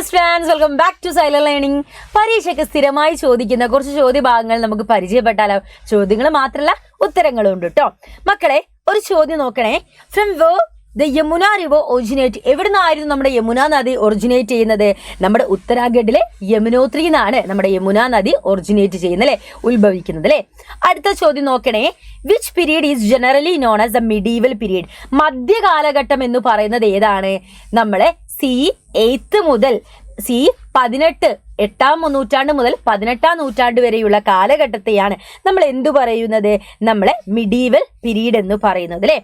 Dear friends, welcome back to Silent Learning. പരീക്ഷയ്ക്ക് സ്ഥിരമായി ചോദിക്കുന്ന കുറച്ച് ചോദ്യഭാഗങ്ങൾ നമുക്ക് പരിചയപ്പെട്ടാലോ? ചോദ്യങ്ങൾ മാത്രമല്ല, ഉത്തരങ്ങളും ഉണ്ട് കേട്ടോ. മക്കളെ, ഒരു ചോദ്യം നോക്കണേ. From where the Yamuna river originate. എവിടെ നിന്നായിരുന്നു നമ്മുടെ യമുന നദി ഒറിജിനേറ്റ് ചെയ്യുന്നത്? നമ്മുടെ ഉത്തരാഖണ്ഡിലെ യമുനോത്രി എന്നാണ് നമ്മുടെ യമുന നദി ഒറിജിനേറ്റ് ചെയ്യുന്നത്, അല്ലെ, ഉത്ഭവിക്കുന്നത്, അല്ലെ. അടുത്ത ചോദ്യം നോക്കണേ. Which period is generally known as the medieval period? മധ്യകാലഘട്ടം എന്ന് പറയുന്നത് ഏതാണ്? നമ്മളെ C8 മുതൽ C18, 8ാം നൂറ്റാണ്ട് മുതൽ 18ാം നൂറ്റാണ്ട് വരെയുള്ള കാലഘട്ടത്തെയാണ് നമ്മൾ എന്തു പറയുന്നത്? നമ്മളെ മിഡീവൽ പീരീഡ് എന്ന് പറയുന്നത്, അല്ലെ.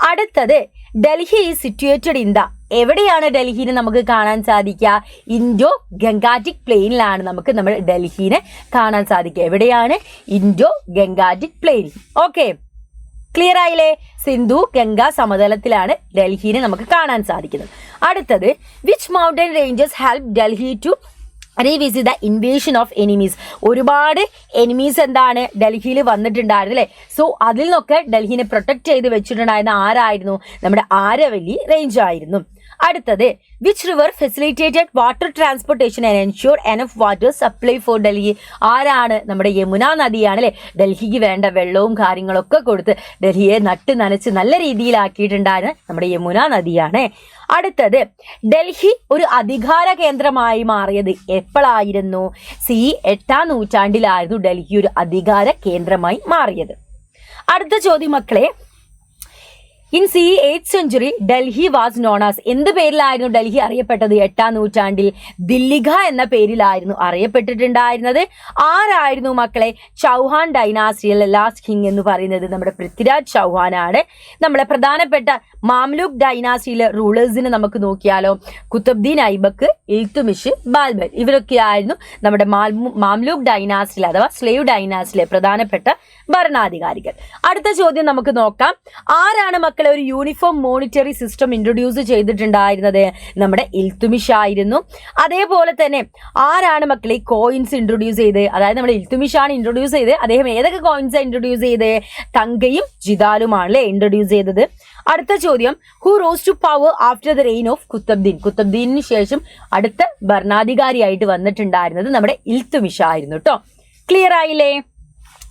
അടുത്തത്, Delhi is situated in the. എവിടെയാണ് ഡൽഹിനെ നമുക്ക് കാണാൻ സാധിക്കുക? ഇൻഡോ ഗംഗാറ്റിക് പ്ലെയിനിലാണ് നമുക്ക് നമ്മൾ ഡൽഹിനെ കാണാൻ സാധിക്കുക. എവിടെയാണ്? Indo Gangetic plain. Okay, clear ആയില്ലേ? സിന്ധു ഗംഗ സമതലത്തിലാണ് ഡൽഹിനെ നമുക്ക് കാണാൻ സാധിക്കുന്നത്. അടുത്തത്, which mountain ranges help Delhi to revisit the invasion of enemies? ഒരുപാട് എനിമീസ് എന്താണ് ഡൽഹിയിൽ വന്നിട്ടുണ്ടായിരുന്നു, അല്ലേ. സോ അതിൽ നിന്നൊക്കെ ഡൽഹിനെ പ്രൊട്ടക്ട് ചെയ്ത് വെച്ചിട്ടുണ്ടായിരുന്ന ആരായിരുന്നു? നമ്മുടെ ആരവല്ലി റേഞ്ച് ആയിരുന്നു. അടുത്തത്, which river facilitated water transportation and ensure enough water supply four Delhi? ആരാണ്? നമ്മുടെ യമുന നദിയാണ്, അല്ലെ. ഡൽഹിക്ക് വേണ്ട വെള്ളവും കാര്യങ്ങളൊക്കെ കൊടുത്ത് ഡൽഹിയെ നട്ട് നനച്ച് നല്ല രീതിയിലാക്കിയിട്ടുണ്ടായിരുന്ന നമ്മുടെ യമുന നദിയാണ്. അടുത്തത്, ഡൽഹി ഒരു അധികാര കേന്ദ്രമായി മാറിയത് എപ്പോഴായിരുന്നു? C8ാം നൂറ്റാണ്ടിലായിരുന്നു ഡൽഹി ഒരു അധികാര കേന്ദ്രമായി മാറിയത്. അടുത്ത ചോദ്യം മക്കളെ, in C8th century Delhi was known as. എന്ത് പേരിലായിരുന്നു ഡൽഹി അറിയപ്പെട്ടത്? 8ാം നൂറ്റാണ്ടിൽ ദില്ലിഖ എന്ന പേരിലായിരുന്നു അറിയപ്പെട്ടിട്ടുണ്ടായിരുന്നത്. ആരായിരുന്നു മക്കളെ? ചൗഹാൻ ഡൈനാസ്റ്റിയിലെ ലാസ്റ്റ് കിങ് എന്ന് പറയുന്നത് നമ്മുടെ പൃഥ്വിരാജ് ചൗഹാനാണ്. നമ്മളെ പ്രധാനപ്പെട്ട മാംലൂക്ക് ഡൈനാസ്റ്റിയിലെ റൂളേഴ്സിനെ നമുക്ക് നോക്കിയാലോ? കുത്തബ്ദീൻ ഐബക്ക്, ഇൽത്തുമിഷ്, ബാൽബൻ, ഇവരൊക്കെയായിരുന്നു നമ്മുടെ മാംലൂക്ക് ഡൈനാസ്റ്റിയിലെ അഥവാ സ്ലേവ് ഡൈനാസ്റ്റിയിലെ പ്രധാനപ്പെട്ട ഭരണാധികാരികൾ. അടുത്ത ചോദ്യം നമുക്ക് നോക്കാം. ആരാണ് മക്കളെ ഒരു യൂണിഫോം മോണിറ്ററി സിസ്റ്റം ഇൻട്രൊഡ്യൂസ് ചെയ്തിട്ടുണ്ടായിരുന്നത്? നമ്മുടെ ഇൽത്തുമിഷ് ആയിരുന്നു. അതേപോലെ തന്നെ ആരാണ് മക്കളെ കോയിൻസ് ഇൻട്രൊഡ്യൂസ് ചെയ്ത്? അതായത് നമ്മുടെ ഇൽത്തുമിഷ് ആണ് ഇൻട്രൊഡ്യൂസ് ചെയ്ത്. അദ്ദേഹം ഏതൊക്കെ കോയിൻസ് ഇൻട്രൊഡ്യൂസ് ചെയ്ത്? തങ്കയും ജിദാലുമാണ്, അല്ലെ, ഇൻട്രൊഡ്യൂസ് ചെയ്തത്. അടുത്ത ചോദ്യം, who rose to power after the reign of Qutbuddin? കുത്തബ്ദീനു ശേഷം അടുത്ത ഭരണാധികാരിയായിട്ട് വന്നിട്ടുണ്ടായിരുന്നത് നമ്മുടെ ഇൽത്തുമിഷ് ആയിരുന്നു കേട്ടോ. ക്ലിയർ ആയില്ലേ?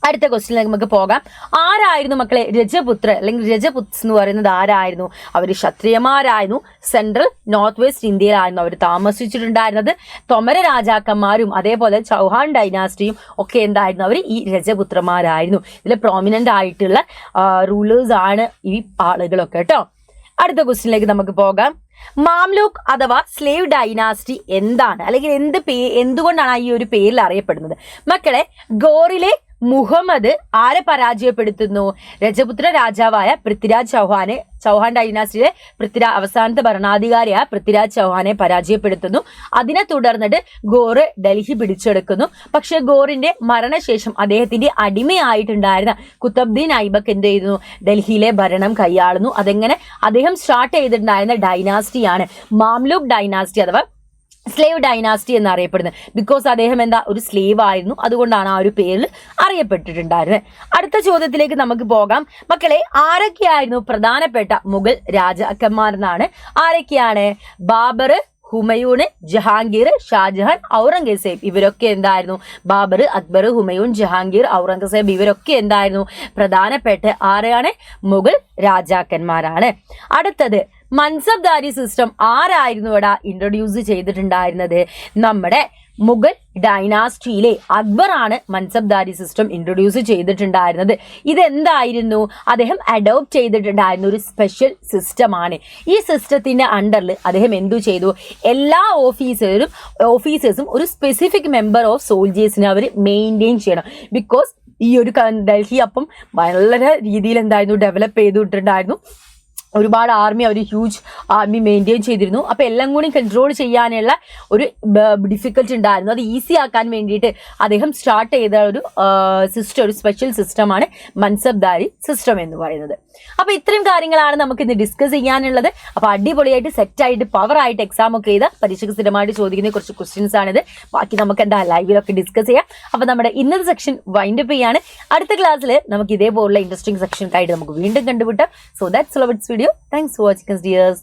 അടുത്ത ക്വസ്റ്റ്യനിലേക്ക് നമുക്ക് പോകാം. ആരായിരുന്നു മക്കളെ രജപുത്ര അല്ലെങ്കിൽ രജപുത്സ് എന്ന് പറയുന്നത്? ആരായിരുന്നു? അവർ ക്ഷത്രിയമാരായിരുന്നു. സെൻട്രൽ നോർത്ത് വെസ്റ്റ് ഇന്ത്യയിലായിരുന്നു അവർ താമസിച്ചിട്ടുണ്ടായിരുന്നത്. തൊമര രാജാക്കന്മാരും അതേപോലെ ചൗഹാൻ ഡൈനാസ്റ്റിയും ഒക്കെ എന്തായിരുന്നു? അവർ ഈ രജപുത്രന്മാരായിരുന്നു. ഇതിൽ പ്രോമിനന്റ് ആയിട്ടുള്ള റൂളേഴ്സ് ആണ് ഈ ആളുകളൊക്കെ കേട്ടോ. അടുത്ത ക്വസ്റ്റ്യനിലേക്ക് നമുക്ക് പോകാം. മാംലൂക്ക് അഥവാ സ്ലേവ് ഡൈനാസ്റ്റി എന്താണ്? അല്ലെങ്കിൽ എന്തുകൊണ്ടാണ് ഈ ഒരു പേരിൽ അറിയപ്പെടുന്നത്? മക്കളെ, ഗോറിലെ മുഹമ്മദ് ആരെ പരാജയപ്പെടുത്തുന്നു? രജപുത്ര രാജാവായ പൃഥ്വിരാജ് ചൗഹാനെ, ചൗഹാൻ ഡൈനാസ്റ്റിയിലെ അവസാനത്തെ ഭരണാധികാരിയായ പൃഥ്വിരാജ് ചൗഹാനെ പരാജയപ്പെടുത്തുന്നു. അതിനെ തുടർന്നിട്ട് ഗോറ് ഡൽഹി പിടിച്ചെടുക്കുന്നു. പക്ഷെ ഗോറിന്റെ മരണശേഷം അദ്ദേഹത്തിന്റെ അടിമയായിട്ടുണ്ടായിരുന്ന കുത്തബ്ദീൻ ഐബക്ക് എന്ത് ചെയ്യുന്നു? ഡൽഹിയിലെ ഭരണം കൈയാളുന്നു. അതെങ്ങനെ? അദ്ദേഹം സ്റ്റാർട്ട് ചെയ്തിട്ടുണ്ടായിരുന്ന ഡൈനാസ്റ്റിയാണ് മാംലൂക്ക് ഡൈനാസ്റ്റി അഥവാ സ്ലേവ് ഡൈനാസ്റ്റി എന്നറിയപ്പെടുന്നത്. ബിക്കോസ് അദ്ദേഹം എന്താ? ഒരു സ്ലേവ് ആയിരുന്നു. അതുകൊണ്ടാണ് ആ ഒരു പേരിൽ അറിയപ്പെട്ടിട്ടുണ്ടായിരുന്നത്. അടുത്ത ചോദ്യത്തിലേക്ക് നമുക്ക് പോകാം. മക്കളെ, ആരൊക്കെയായിരുന്നു പ്രധാനപ്പെട്ട മുഗൾ രാജാക്കന്മാരെന്നാണ്? ആരൊക്കെയാണ്? ബാബർ, ഹുമയൂൺ, ജഹാംഗീർ, ഷാജഹാൻ, ഔറംഗസേബ്. ഇവരൊക്കെ എന്തായിരുന്നു? ബാബർ, അക്ബർ, ഹുമയൂൺ, ജഹാംഗീർ, ഔറംഗസേബ് ഇവരൊക്കെ എന്തായിരുന്നു? പ്രധാനപ്പെട്ട ആരാണ്? മുഗൾ രാജാക്കന്മാരാണ്. അടുത്തത്, മൻസബ്ദാരി സിസ്റ്റം ആരായിരുന്നു ഇവിടെ ഇൻട്രൊഡ്യൂസ് ചെയ്തിട്ടുണ്ടായിരുന്നത്? നമ്മുടെ മുഗൾ ഡൈനാസ്റ്റിയിലെ അക്ബറാണ് മൻസബ്ദാരി സിസ്റ്റം ഇൻട്രൊഡ്യൂസ് ചെയ്തിട്ടുണ്ടായിരുന്നത്. ഇതെന്തായിരുന്നു? അദ്ദേഹം അഡോപ്റ്റ് ചെയ്തിട്ടുണ്ടായിരുന്ന ഒരു സ്പെഷ്യൽ സിസ്റ്റമാണ്. ഈ സിസ്റ്റത്തിന്റെ അണ്ടറിൽ അദ്ദേഹം എന്തു ചെയ്തു? എല്ലാ ഓഫീസേഴ്സും ഒരു സ്പെസിഫിക് മെമ്പർ ഓഫ് സോൾജേഴ്സിനെ അവർ മെയിൻറ്റെയിൻ ചെയ്യണം. ബിക്കോസ് ഈ ഒരു ഡൽഹി അപ്പം വളരെ രീതിയിൽ എന്തായിരുന്നു? ഡെവലപ്പ് ചെയ്തിട്ടുണ്ടായിരുന്നു. ഒരുപാട് ആർമി, അവർ ഹ്യൂജ് ആർമി മെയിൻറ്റെയിൻ ചെയ്തിരുന്നു. അപ്പോൾ എല്ലാം കൂടി കൺട്രോൾ ചെയ്യാനുള്ള ഒരു ഡിഫിക്കൽട്ടി ഉണ്ടായിരുന്നു. അത് ഈസി ആക്കാൻ വേണ്ടിയിട്ട് അദ്ദേഹം സ്റ്റാർട്ട് ചെയ്ത ഒരു സിസ്റ്റം, ഒരു സ്പെഷ്യൽ സിസ്റ്റമാണ് മൻസബ്ദാരി സിസ്റ്റം എന്ന് പറയുന്നത്. അപ്പോൾ ഇത്രയും കാര്യങ്ങളാണ് നമുക്ക് ഇന്ന് ഡിസ്കസ് ചെയ്യാനുള്ളത്. അപ്പോൾ അടിപൊളിയായിട്ട് സെറ്റായിട്ട് പവറായിട്ട് എക്സാം ഒക്കെ ചെയ്ത പരീക്ഷയ്ക്ക് സ്ഥിരമായിട്ട് ചോദിക്കുന്ന കുറച്ച് ക്വസ്റ്റ്യൻസ് ആണിത്. ബാക്കി നമുക്ക് എന്താ ലൈവിലൊക്കെ ഡിസ്കസ് ചെയ്യാം. അപ്പോൾ നമ്മുടെ ഇന്നത്തെ സെക്ഷൻ വൈൻഡപ്പ് ചെയ്യാണ്. അടുത്ത ക്ലാസ്സിൽ നമുക്ക് ഇതേപോലുള്ള ഇൻട്രസ്റ്റിംഗ് സെക്ഷനൊക്കെ ആയിട്ട് നമുക്ക് വീണ്ടും കണ്ടുപിട്ടാം. So that's all about this video. Thanks for watching us, dears.